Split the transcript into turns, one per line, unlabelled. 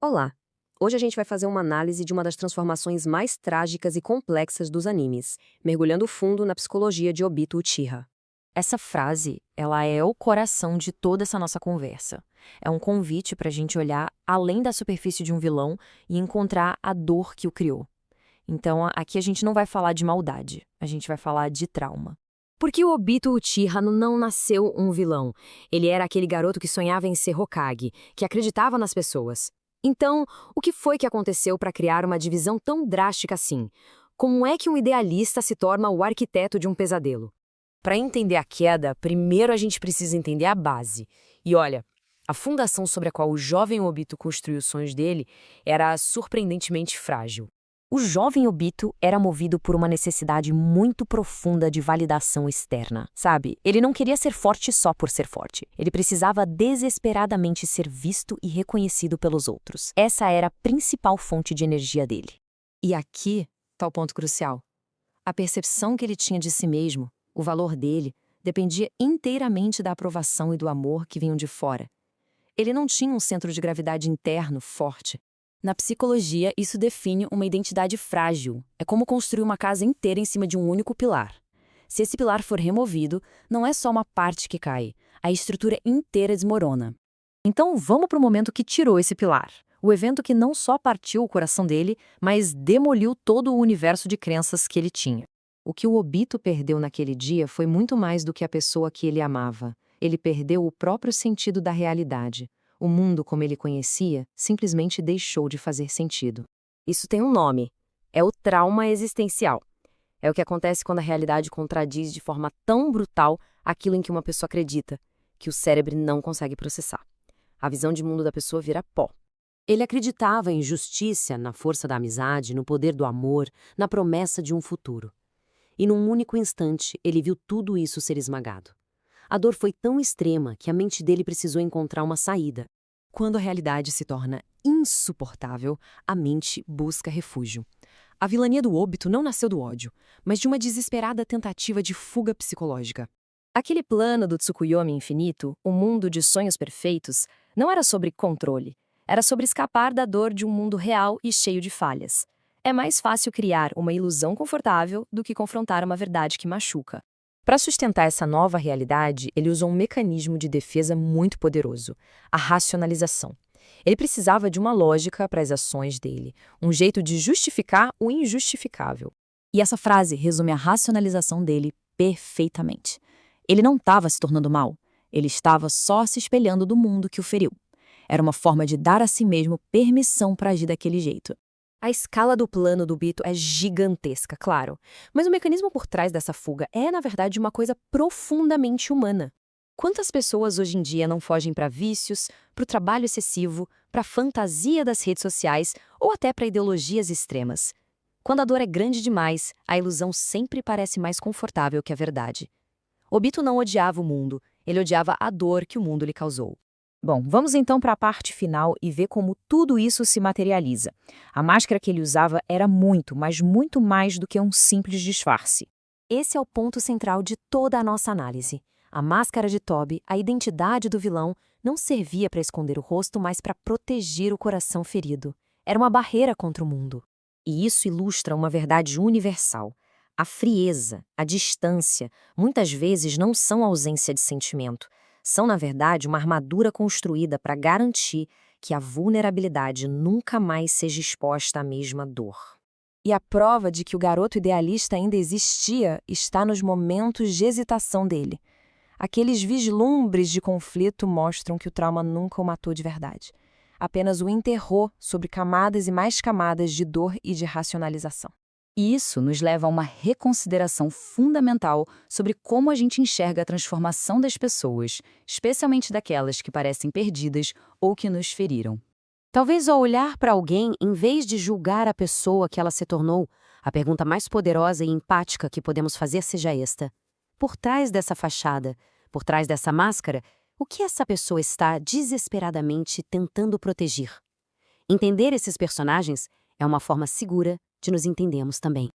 Olá! Hoje a gente vai fazer uma análise de uma das transformações mais trágicas e complexas dos animes, mergulhando fundo na psicologia de Obito Uchiha.
Essa frase, ela é o coração de toda essa nossa conversa. É um convite para a gente olhar além da superfície de um vilão e encontrar a dor que o criou. Então, aqui a gente não vai falar de maldade, a gente vai falar de trauma.
Porque o Obito Uchiha não nasceu um vilão. Ele era aquele garoto que sonhava em ser Hokage, que acreditava nas pessoas. Então, o que foi que aconteceu para criar uma divisão tão drástica assim? Como é que um idealista se torna o arquiteto de um pesadelo? Para entender a queda, primeiro a gente precisa entender a base. E olha, a fundação sobre a qual o jovem Obito construiu os sonhos dele era surpreendentemente frágil.
O jovem Obito era movido por uma necessidade muito profunda de validação externa, sabe? Ele não queria ser forte só por ser forte. Ele precisava desesperadamente ser visto e reconhecido pelos outros. Essa era a principal fonte de energia dele.
E aqui está o ponto crucial. A percepção que ele tinha de si mesmo, o valor dele, dependia inteiramente da aprovação e do amor que vinham de fora. Ele não tinha um centro de gravidade interno forte.
Na psicologia, isso define uma identidade frágil. É como construir uma casa inteira em cima de um único pilar. Se esse pilar for removido, não é só uma parte que cai, a estrutura inteira desmorona. Então vamos para o momento que tirou esse pilar. O evento que não só partiu o coração dele, mas demoliu todo o universo de crenças que ele tinha.
O que o Obito perdeu naquele dia foi muito mais do que a pessoa que ele amava. Ele perdeu o próprio sentido da realidade. O mundo como ele conhecia simplesmente deixou de fazer sentido.
Isso tem um nome. É o trauma existencial. É o que acontece quando a realidade contradiz de forma tão brutal aquilo em que uma pessoa acredita, que o cérebro não consegue processar. A visão de mundo da pessoa vira pó. Ele acreditava em justiça, na força da amizade, no poder do amor, na promessa de um futuro. E num único instante, ele viu tudo isso ser esmagado. A dor foi tão extrema que a mente dele precisou encontrar uma saída.
Quando a realidade se torna insuportável, a mente busca refúgio. A vilania do Obito não nasceu do ódio, mas de uma desesperada tentativa de fuga psicológica. Aquele plano do Tsukuyomi infinito, o mundo de sonhos perfeitos, não era sobre controle. Era sobre escapar da dor de um mundo real e cheio de falhas. É mais fácil criar uma ilusão confortável do que confrontar uma verdade que machuca. Para sustentar essa nova realidade, ele usou um mecanismo de defesa muito poderoso, a racionalização. Ele precisava de uma lógica para as ações dele, um jeito de justificar o injustificável.
E essa frase resume a racionalização dele perfeitamente. Ele não estava se tornando mal, ele estava só se espelhando do mundo que o feriu. Era uma forma de dar a si mesmo permissão para agir daquele jeito.
A escala do plano do Obito é gigantesca, claro, mas o mecanismo por trás dessa fuga é, na verdade, uma coisa profundamente humana. Quantas pessoas hoje em dia não fogem para vícios, para o trabalho excessivo, para a fantasia das redes sociais ou até para ideologias extremas? Quando a dor é grande demais, a ilusão sempre parece mais confortável que a verdade. Obito não odiava o mundo, ele odiava a dor que o mundo lhe causou.
Bom, vamos então para a parte final e ver como tudo isso se materializa. A máscara que ele usava era muito, mas muito mais do que um simples disfarce.
Esse é o ponto central de toda a nossa análise. A máscara de Tobi, a identidade do vilão, não servia para esconder o rosto, mas para proteger o coração ferido. Era uma barreira contra o mundo. E isso ilustra uma verdade universal. A frieza, a distância, muitas vezes não são ausência de sentimento. São, na verdade, uma armadura construída para garantir que a vulnerabilidade nunca mais seja exposta à mesma dor.
E a prova de que o garoto idealista ainda existia está nos momentos de hesitação dele. Aqueles vislumbres de conflito mostram que o trauma nunca o matou de verdade. Apenas o enterrou sobre camadas e mais camadas de dor e de racionalização.
E isso nos leva a uma reconsideração fundamental sobre como a gente enxerga a transformação das pessoas, especialmente daquelas que parecem perdidas ou que nos feriram.
Talvez ao olhar para alguém, em vez de julgar a pessoa que ela se tornou, a pergunta mais poderosa e empática que podemos fazer seja esta: por trás dessa fachada, por trás dessa máscara, o que essa pessoa está desesperadamente tentando proteger? Entender esses personagens é uma forma segura de nos entendermos também.